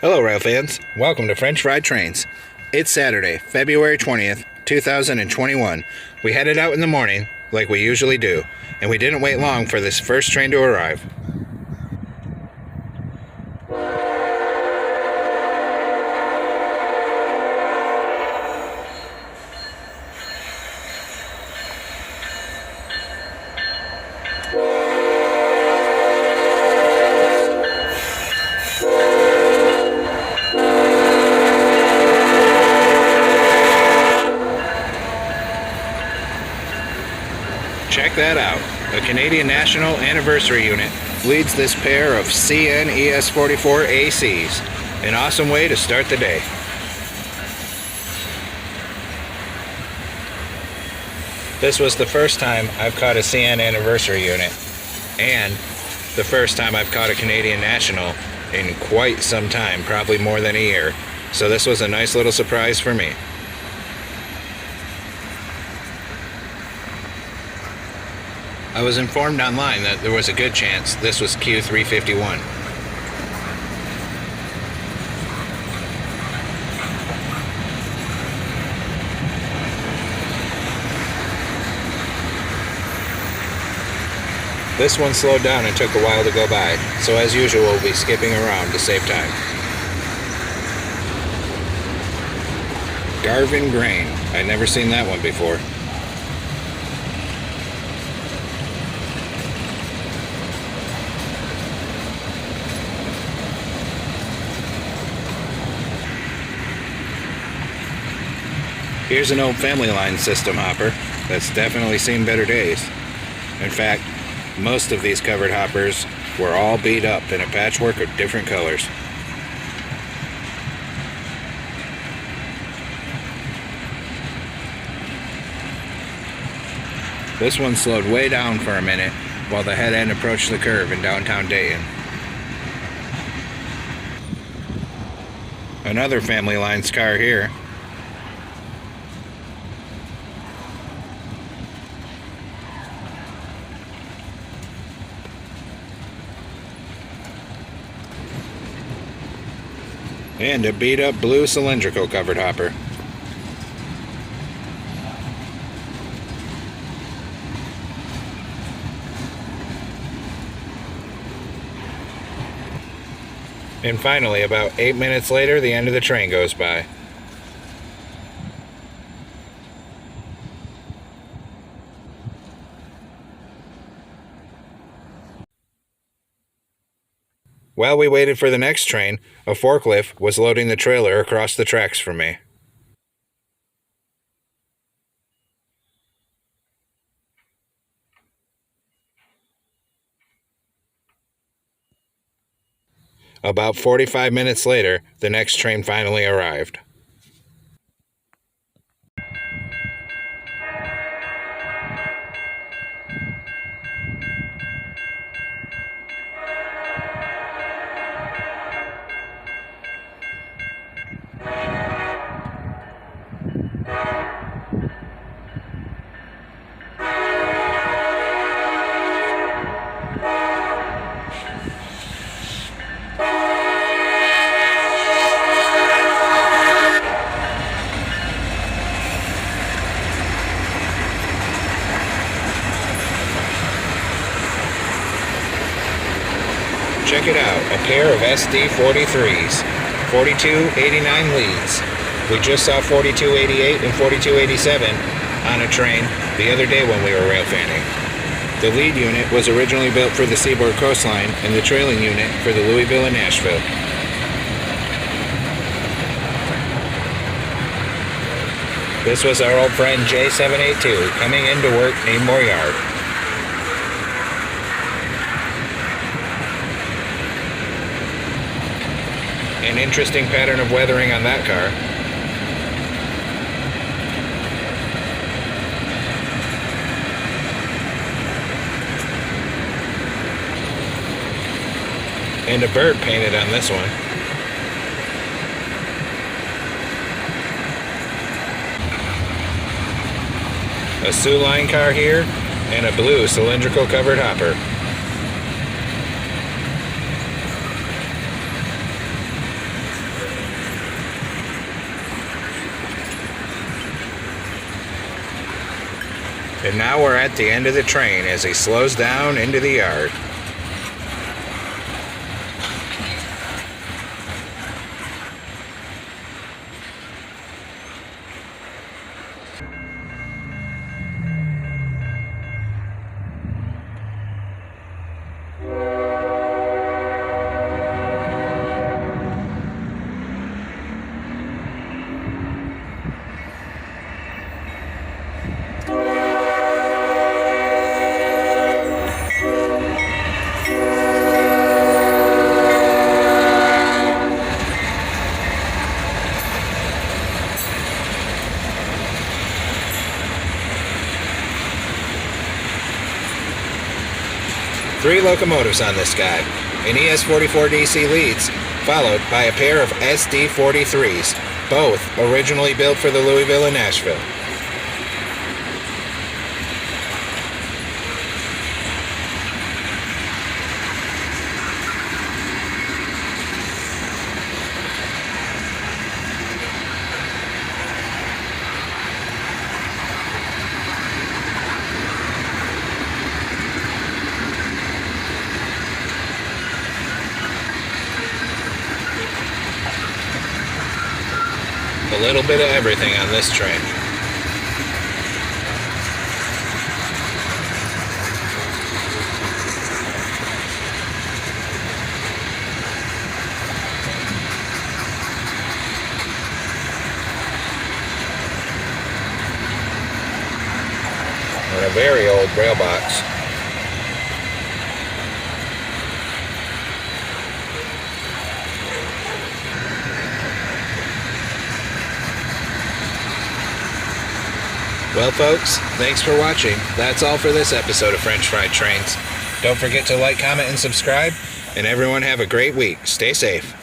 Hello, rail fans. Welcome to French Fried Trains. It's Saturday, February 20th, 2021. We headed out in the morning, like we usually do, and we didn't wait long for this first train to arrive. Check that out. A Canadian National Anniversary Unit leads this pair of sd40-3s. An awesome way to start the day. This was the first time I've caught a CN Anniversary Unit, and the first time I've caught a Canadian National in quite some time, probably more than a year. So this was a nice little surprise for me. I was informed online that there was a good chance this was Q351. This one slowed down and took a while to go by, so as usual we'll be skipping around to save time. Garvin Grain. I'd never seen that one before. Here's an old family line system hopper that's definitely seen better days. In fact, most of these covered hoppers were all beat up in a patchwork of different colors. This one slowed way down for a minute while the head end approached the curve in downtown Dayton. Another family lines car here. And a beat-up blue cylindrical covered hopper. And finally, about 8 minutes later, the end of the train goes by. While we waited for the next train, a forklift was loading the trailer across the tracks for me. About 45 minutes later, the next train finally arrived. Check it out, a pair of sd40-3s, 4289 leads. We just saw 4288 and 4287 on a train the other day when we were rail fanning. The lead unit was originally built for the Seaboard Coastline and the trailing unit for the Louisville and Nashville. This was our old friend J782 coming into work need more yard. An interesting pattern of weathering on that car. And a bird painted on this one. A Sioux Line car here, and a blue cylindrical covered hopper. And now we're at the end of the train as he slows down into the yard. Three locomotives on this guy, an ES44DC leads, followed by a pair of sd40-3s, both originally built for the Louisville and Nashville. A little bit of everything on this train. And a very old rail box. Well, folks, thanks for watching. That's all for this episode of French Fried Trains. Don't forget to like, comment, and subscribe. And everyone have a great week. Stay safe.